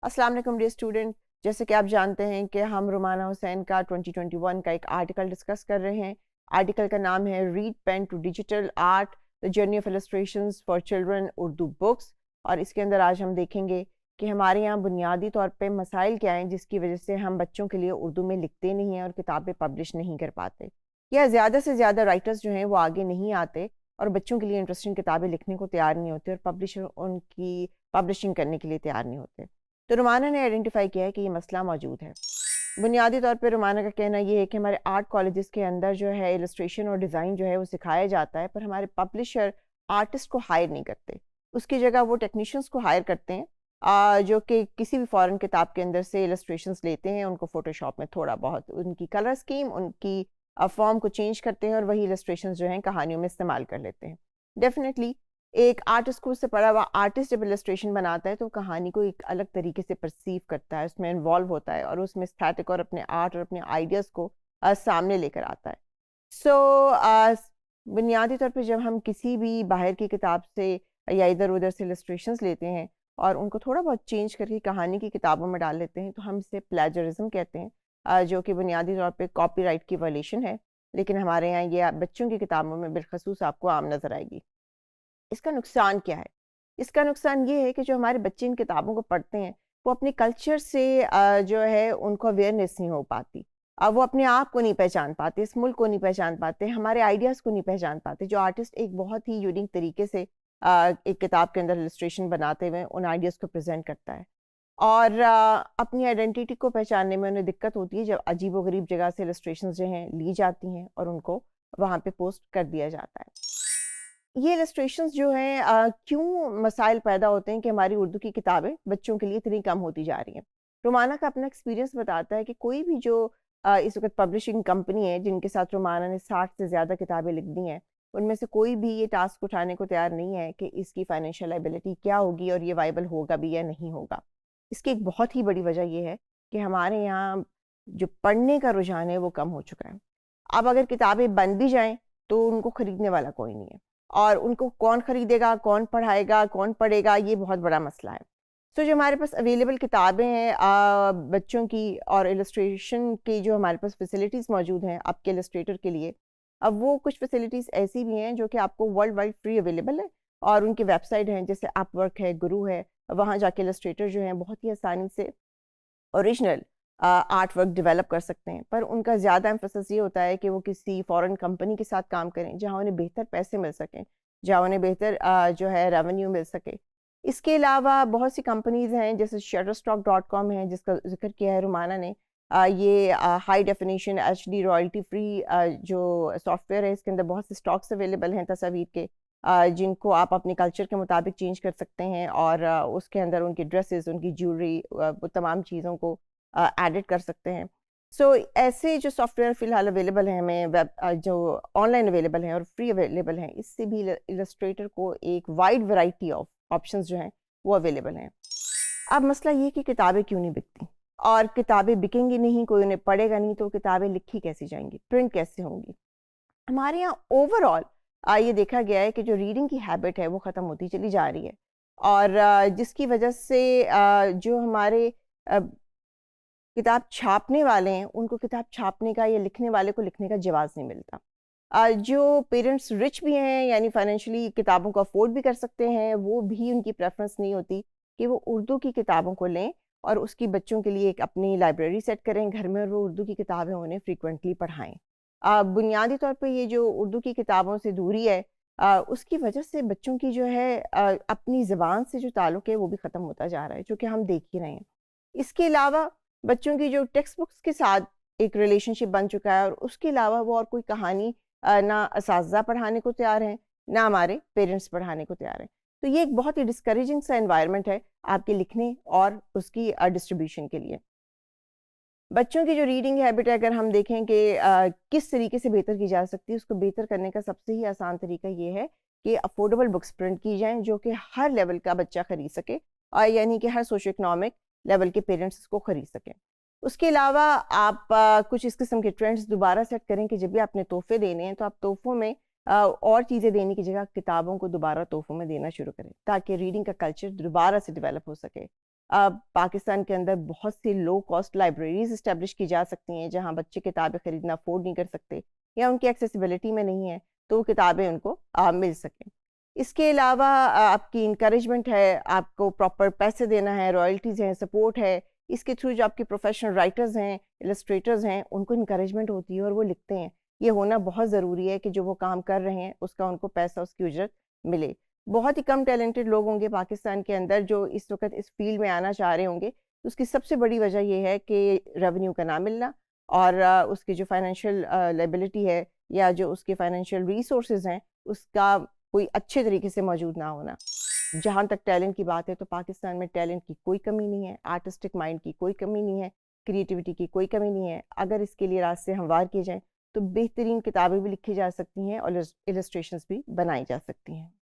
अस्सलाम वालेकुम dear student. जैसे कि आप जानते हैं कि हम रुमाना हुसैन का 2021 का एक आर्टिकल डिस्कस कर रहे हैं। आर्टिकल का नाम है reed pen to digital art, the journey of illustrations for children Urdu books. और इसके अंदर आज हम देखेंगे कि हमारे यहाँ बुनियादी तौर पे मसाइल क्या हैं जिसकी वजह से हम बच्चों के लिए उर्दू में लिखते नहीं हैं और किताबें पब्लिश नहीं कर पाते, या ज़्यादा से ज़्यादा राइटर्स जो हैं वो आगे नहीं आते और बच्चों के लिए इंटरेस्टिंग किताबें लिखने को तैयार नहीं होते और पब्लिशर उनकी पब्लिशिंग करने के लिए तैयार नहीं होते। तो रुमाना ने आइडेंटिफाई किया है कि ये मसला मौजूद है। बुनियादी तौर पे रुमाना का कहना ये है कि हमारे आर्ट कॉलेजेस के अंदर जो है इलस्ट्रेशन और डिज़ाइन जो है वो सिखाया जाता है, पर हमारे पब्लिशर आर्टिस्ट को हायर नहीं करते। उसकी जगह वो टेक्नीशियंस को हायर करते हैं, जो कि किसी भी फ़ॉरेन किताब के अंदर से इलस्ट्रेशंस लेते हैं, उनको फ़ोटोशॉप में थोड़ा बहुत उनकी कलर स्कीम, उनकी फ़ॉर्म को चेंज करते हैं और वही इलस्ट्रेशंस जो हैं कहानियों में इस्तेमाल कर लेते हैं। डेफ़िनेटली एक आर्ट स्कूल से पढ़ा हुआ आर्टिस्ट जब इलस्ट्रेशन बनाता है तो कहानी को एक अलग तरीके से परसीव करता है, उसमें इन्वॉल्व होता है और उसमें एस्थेटिक और अपने आर्ट और अपने आइडियाज़ को सामने लेकर आता है। सो बुनियादी तौर पे जब हम किसी भी बाहर की किताब से या इधर-उधर से इलस्ट्रेशंस लेते हैं और उनको थोड़ा बहुत चेंज करके कहानी की किताबों में डाल लेते हैं, तो हम इसे प्लेजरिज्म कहते हैं, जो कि बुनियादी तौर पे कॉपीराइट की वायलेशन है। लेकिन हमारे यहाँ ये बच्चों की किताबों में बिलखसूस आपको आम नज़र आएगी। इसका नुकसान क्या है? इसका नुकसान ये है कि जो हमारे बच्चे इन किताबों को पढ़ते हैं, वो अपने कल्चर से जो है उनको अवेयरनेस नहीं हो पाती। वो अपने आप को नहीं पहचान पाते, इस मुल्क को नहीं पहचान पाते, हमारे आइडियाज़ को नहीं पहचान पाते। जो आर्टिस्ट एक बहुत ही यूनिक तरीके से एक किताब के अंदर इलस्ट्रेशन बनाते हुए उन आइडियाज़ को प्रेज़ेंट करता है। और अपनी आइडेंटिटी को पहचानने में उन्हें दिक्कत होती है जब अजीबो-गरीब जगह से इलस्ट्रेशंस जो हैं ली जाती हैं और उनको वहाँ पे पोस्ट कर दिया जाता है। ये इलस्ट्रेशंस जो हैं क्यों मसाइल पैदा होते हैं कि हमारी उर्दू की किताबें बच्चों के लिए इतनी कम होती जा रही हैं। रुमाना का अपना एक्सपीरियंस बताता है कि कोई भी जो इस वक़्त पब्लिशिंग कंपनी है जिनके साथ रुमाना ने 60 से ज़्यादा किताबें लिख दी हैं, उनमें से कोई भी ये टास्क उठाने को तैयार नहीं है कि इसकी फाइनेंशियल लायबिलिटी क्या होगी और ये वायबल होगा भी या नहीं होगा। इसकी एक बहुत ही बड़ी वजह ये है कि हमारे यहाँ जो पढ़ने का रुझान है वो कम हो चुका है। अब अगर किताबें बन भी जाएँ तो उनको खरीदने वाला कोई नहीं है। और उनको कौन खरीदेगा, कौन पढ़ाएगा, कौन पढ़ेगा, ये बहुत बड़ा मसला है। सो जो हमारे पास अवेलेबल किताबें हैं बच्चों की और इलस्ट्रेशन की जो हमारे पास फैसिलिटीज़ मौजूद हैं आपके इलस्ट्रेटर के लिए, अब वो कुछ फैसिलिटीज़ ऐसी भी हैं जो कि आपको वर्ल्ड वाइड फ्री अवेलेबल है और उनकी वेबसाइट हैं जैसे अपवर्क है, गुरु है, वहाँ जाके इलस्ट्रेटर जो हैं बहुत ही आसानी से ओरिजिनल आर्ट वर्क डेवलप कर सकते हैं। पर उनका ज़्यादा एम्फेसिस ये होता है कि वो किसी फ़ॉरेन कंपनी के साथ काम करें जहाँ उन्हें बेहतर पैसे मिल सकें, जहाँ उन्हें बेहतर जो है रेवेन्यू मिल सके। इसके अलावा बहुत सी कंपनीज़ हैं जैसे शटरस्टॉक.com है जिसका ज़िक्र किया है रुमाना ने। ये high definition HD royalty free जो सॉफ्टवेयर है, इसके अंदर बहुत से स्टॉक्स अवेलेबल हैं तस्वीर के, जिनको आप अपने कल्चर के मुताबिक चेंज कर सकते हैं और उसके अंदर उनकी ड्रेसेस, उनकी ज्वेलरी, वो तमाम चीज़ों को एडिट कर सकते हैं। सो ऐसे जो सॉफ्टवेयर फ़िलहाल अवेलेबल हैं हमें जो ऑनलाइन अवेलेबल हैं और फ्री अवेलेबल हैं, इससे भी इलस्ट्रेटर को एक वाइड वैरायटी ऑफ ऑप्शंस जो हैं वो अवेलेबल हैं। अब मसला ये कि किताबें क्यों नहीं बिकती और किताबें बिकेंगी नहीं, कोई उन्हें पढ़ेगा नहीं, तो किताबें लिखी कैसे जाएँगी, प्रिंट कैसे होंगी? हमारे यहाँ ओवरऑल ये देखा गया है कि जो रीडिंग की हैबिट है वो ख़त्म होती चली जा रही है और जिसकी वजह से जो हमारे किताब छापने वाले हैं उनको किताब छापने का या लिखने वाले को लिखने का जवाज़ नहीं मिलता। जो पेरेंट्स रिच भी हैं यानी फाइनेंशियली किताबों को अफोर्ड भी कर सकते हैं, वो भी उनकी प्रेफ़रेंस नहीं होती कि वो उर्दू की किताबों को लें और उसकी बच्चों के लिए एक अपनी लाइब्रेरी सेट करें घर में और वो उर्दू की किताबें उन्हें फ्रीक्वेंटली पढ़ाएँ। बुनियादी तौर पे ये जो उर्दू की किताबों से दूरी है, उसकी वजह से बच्चों की जो है अपनी ज़बान से जो ताल्लुक़ है वो भी ख़त्म होता जा रहा है, जो कि हम देख ही रहे हैं। इसके अलावा बच्चों की जो टेक्स्ट बुक्स के साथ एक रिलेशनशिप बन चुका है और उसके अलावा वो और कोई कहानी ना असातिज़ा पढ़ाने को तैयार हैं, ना हमारे पेरेंट्स पढ़ाने को तैयार हैं। तो ये एक बहुत ही डिस्करेजिंग सा एनवायरनमेंट है आपके लिखने और उसकी डिस्ट्रीब्यूशन के लिए। बच्चों की जो रीडिंग हैबिट है अगर हम देखें कि किस तरीके से बेहतर की जा सकती है, उसको बेहतर करने का सबसे ही आसान तरीका ये है कि अफोर्डेबल बुक्स प्रिंट की जाएँ जो कि हर लेवल का बच्चा खरीद सके और यानी कि हर सोशो इकोनॉमिक लेवल के पेरेंट्स इसको खरीद सकें। उसके अलावा आप कुछ इस किस्म के ट्रेंड्स दोबारा सेट करें कि जब भी आपने तोहफ़े देने हैं तो आप तोहफ़ों में और चीज़ें देने की जगह किताबों को दोबारा तोहफ़ों में देना शुरू करें ताकि रीडिंग का कल्चर दोबारा से डेवलप हो सके। पाकिस्तान के अंदर बहुत सी लो कॉस्ट लाइब्रेरीज इस्टेब्लिश की जा सकती हैं जहाँ बच्चे किताबें ख़रीदना अफोर्ड नहीं कर सकते या उनकी एक्सेसिबिलिटी में नहीं है, तो वो किताबें उनको मिल सकें। इसके अलावा आपकी इंकरेजमेंट है, आपको प्रॉपर पैसे देना है, रॉयल्टीज़ हैं, सपोर्ट है। इसके थ्रू जो आपके प्रोफेशनल राइटर्स हैं, इलस्ट्रेटर्स हैं, उनको इंकरेजमेंट होती है और वो लिखते हैं। ये होना बहुत ज़रूरी है कि जो वो काम कर रहे हैं उसका उनको पैसा, उसकी उजरत मिले। बहुत ही कम टैलेंटेड लोग होंगे पाकिस्तान के अंदर जो इस वक्त इस फील्ड में आना चाह रहे होंगे। उसकी सबसे बड़ी वजह ये है कि रेवेन्यू का ना मिलना और उसकी जो फाइनेंशियल लायबिलिटी है या जो उसके फाइनेंशियल रिसोर्सेज हैं उसका कोई अच्छे तरीके से मौजूद ना होना। जहाँ तक टैलेंट की बात है तो पाकिस्तान में टैलेंट की कोई कमी नहीं है, आर्टिस्टिक माइंड की कोई कमी नहीं है, क्रिएटिविटी की कोई कमी नहीं है। अगर इसके लिए रास्ते हमवार किए जाएँ तो बेहतरीन किताबें भी लिखी जा सकती हैं और इलस्ट्रेशंस भी बनाई जा सकती हैं।